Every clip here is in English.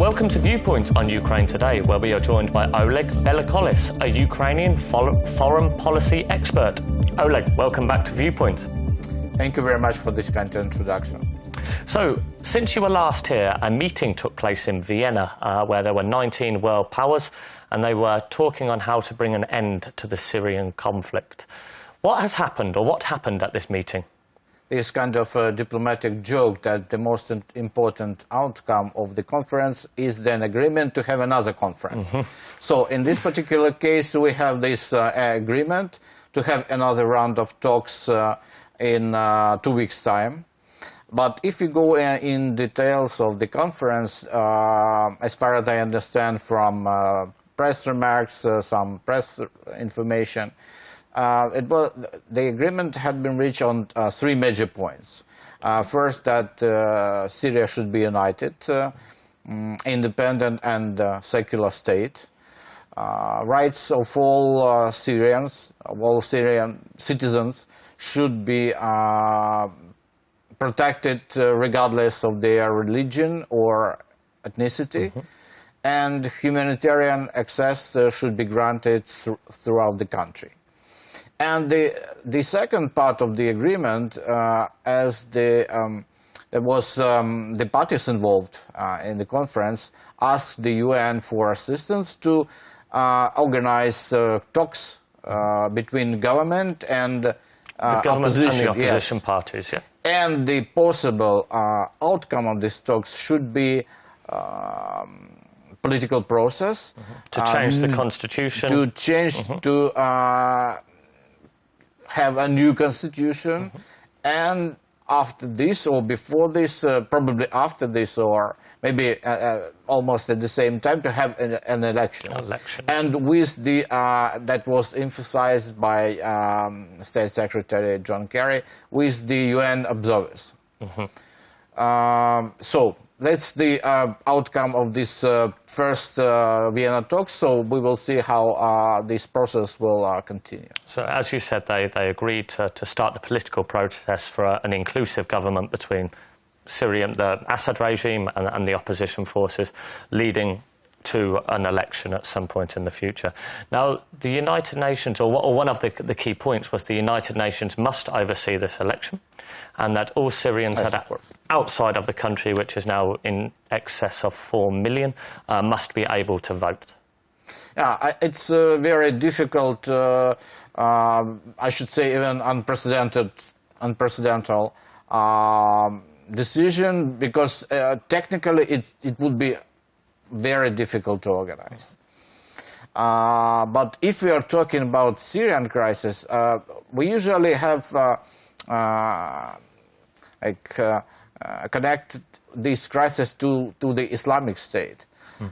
Welcome to Viewpoint on Ukraine Today, where we are joined by Oleh Belokolos, a Ukrainian foreign policy expert. Oleg, welcome back to Viewpoint. Thank you very much for this kind of introduction. So, since you were last here, a meeting took place in Vienna where there were 19 world powers and they were talking on how to bring an end to the Syrian conflict. What has happened, or what happened at this meeting? This kind of a diplomatic joke that the most important outcome of the conference is then agreement to have another conference. So in this particular case, we have this agreement to have another round of talks in 2 weeks' time. But if you go in details of the conference, as far as I understand from press remarks, some press information, the agreement had been reached on 3 major points. First, that Syria should be united, independent and secular state. Rights of all Syrians, of all Syrian citizens, should be protected regardless of their religion or ethnicity. And humanitarian access should be granted throughout the country. And the second part of the agreement, as there was the parties involved in the conference, asked the UN for assistance to organize talks between government and the government opposition, and the opposition parties, yeah. And the possible outcome of these talks should be political process. To change the constitution. To change, to have a new constitution, and after this or before this, probably after this or maybe almost at the same time, to have an election. And with the, that was emphasized by State Secretary John Kerry, with the UN observers. So that's the outcome of this first Vienna talks, so we will see how this process will continue. So as you said, they agreed to start the political process for an inclusive government between Syria, the Assad regime and the opposition forces, leading to an election at some point in the future. Now, the United Nations, or one of the key points was the United Nations must oversee this election, and that all Syrians outside of the country, which is now in excess of 4 million, must be able to vote. Yeah, it's a very difficult, I should say even unprecedented decision, because technically it would be very difficult to organize. But if we are talking about Syrian crisis, we usually have connect this crisis to the Islamic State.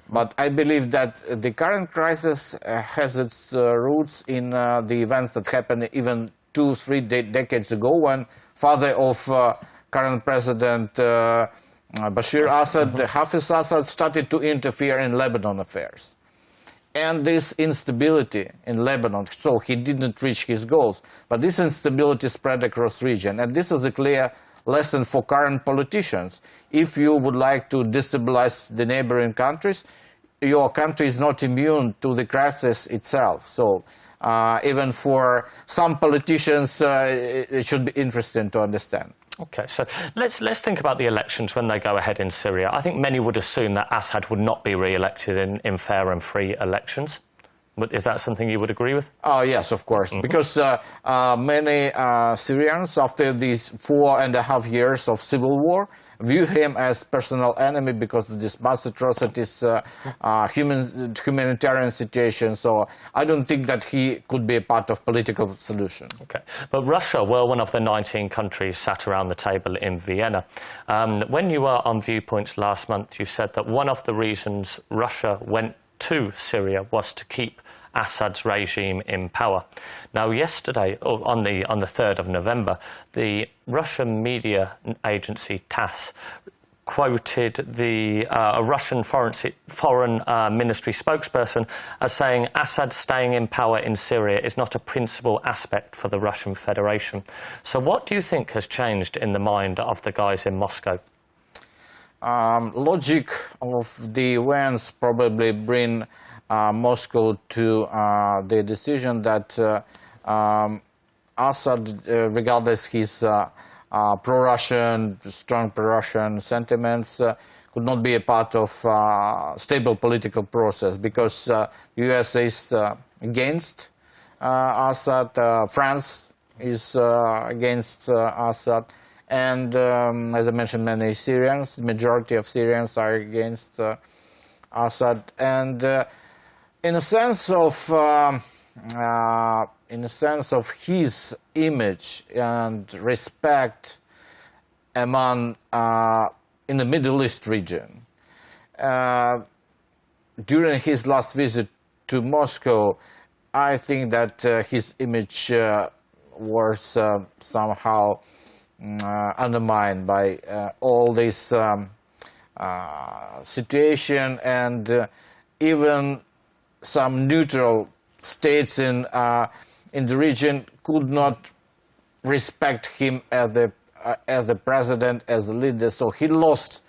But I believe that the current crisis has its roots in the events that happened even 2-3 decades ago, when father of current President Bashir Assad, Hafiz Assad, started to interfere in Lebanon affairs. And this instability in Lebanon, so he didn't reach his goals, but this instability spread across the region. And this is a clear lesson for current politicians. If you would like to destabilize the neighboring countries, your country is not immune to the crisis itself. So even for some politicians, it should be interesting to understand. Okay, so let's think about the elections when they go ahead in Syria. I think many would assume that Assad would not be re-elected in fair and free elections. But is that something you would agree with? Yes, of course, because many Syrians, after these 4.5 years of civil war, view him as personal enemy because of this mass atrocities, humanitarian situation. So I don't think that he could be a part of political solution. Okay, but Russia were one of the 19 countries sat around the table in Vienna. When you were on Viewpoints last month, you said that one of the reasons Russia went to Syria was to keep Assad's regime in power. Now, yesterday, on the 3rd of November, the Russian media agency TASS quoted the Russian foreign ministry spokesperson as saying Assad staying in power in Syria is not a principal aspect for the Russian Federation. So what do you think has changed in the mind of the guys in Moscow? logic of the events probably bring Moscow to the decision that Assad, regardless his pro-Russian, strong pro-Russian sentiments, could not be a part of stable political process, because the US is against Assad, France is against Assad, and as I mentioned, many Syrians, the majority of Syrians are against Assad, and in a sense of his image and respect among in the Middle East region, during his last visit to Moscow, I think that his image was somehow undermined by all this situation, and even some neutral states in the region could not respect him as the president, as the leader. So he lost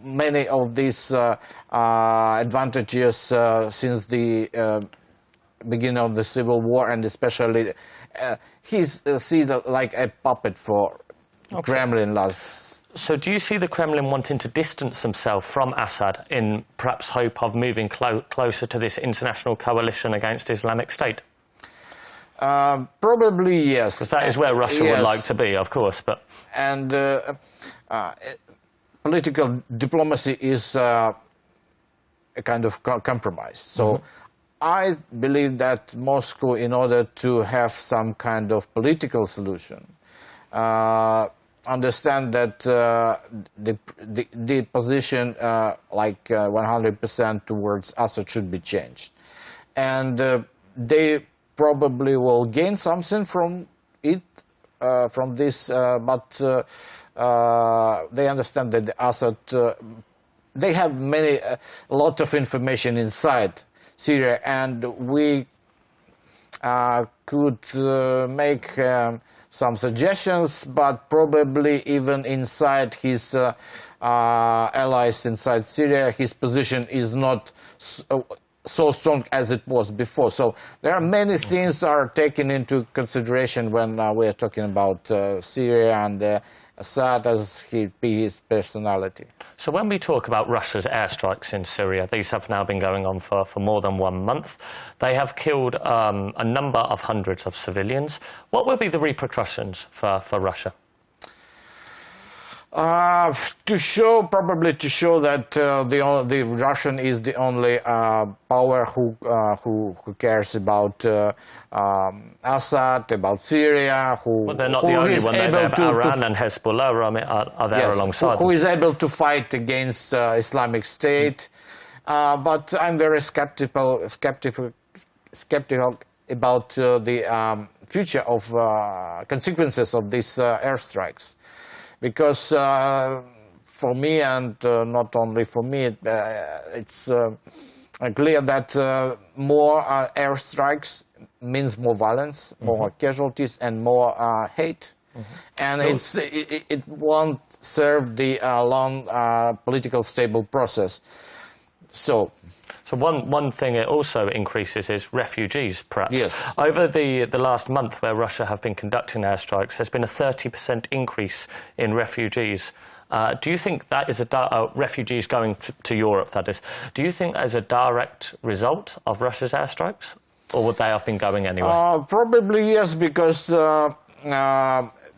many of these advantages since the beginning of the civil war, and especially he's seen like a puppet for Kremlin last. So do you see the Kremlin wanting to distance themselves from Assad in perhaps hope of moving closer to this international coalition against Islamic State? Probably yes. Because that is where Russia would like to be, of course. And political diplomacy is a kind of compromise. So I believe that Moscow, in order to have some kind of political solution, understand that the position, like 100% towards Assad, should be changed, and they probably will gain something from it, from this. But they understand that Assad, they have a lot of information inside Syria, and we could make some suggestions, but probably even inside his allies inside Syria, his position is not so strong as it was before. So there are many things are taken into consideration when we are talking about Syria and Assad as his personality. So when we talk about Russia's airstrikes in Syria, these have now been going on for more than 1 month. They have killed a number of hundreds of civilians. What will be the repercussions for Russia? To show that the Russian is the only power who cares about Assad, about Syria, But they're not the only one. They have Iran and Hezbollah are there alongside. Who is able to fight against Islamic State. But I'm very skeptical about the future of consequences of these airstrikes. Because for me, and not only for me, it's clear that more airstrikes means more violence, more casualties, and more hate. And it won't serve the long political stable process. So one thing it also increases is refugees, perhaps. Yes. Over the last month where Russia have been conducting airstrikes, there's been a 30% increase in refugees. Do you think that is refugees going to Europe, that is? Do you think that is a direct result of Russia's airstrikes? Or would they have been going anyway? Probably yes, because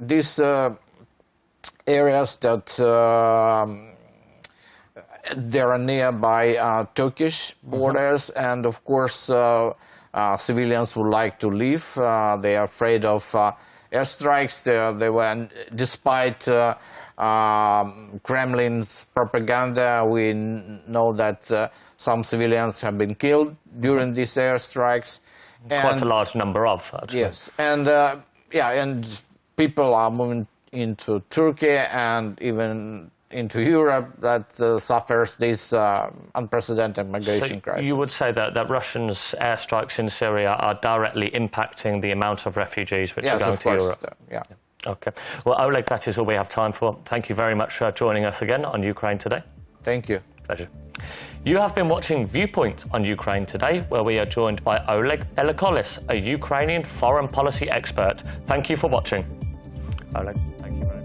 these areas that they are nearby Turkish borders, and of course civilians would like to leave. They are afraid of airstrikes. They were, despite Kremlin's propaganda, we know that some civilians have been killed during these airstrikes. Quite a large number of, actually. Yes, and and people are moving into Turkey and even into Europe that suffers this unprecedented migration crisis. You would say that Russians' airstrikes in Syria are directly impacting the amount of refugees which are going to Europe? Yeah. Okay. Well, Oleg, that is all we have time for. Thank you very much for joining us again on Ukraine Today. Thank you. Pleasure. You have been watching Viewpoint on Ukraine Today, where we are joined by Oleh Belokolos, a Ukrainian foreign policy expert. Thank you for watching. Oleg, thank you very much.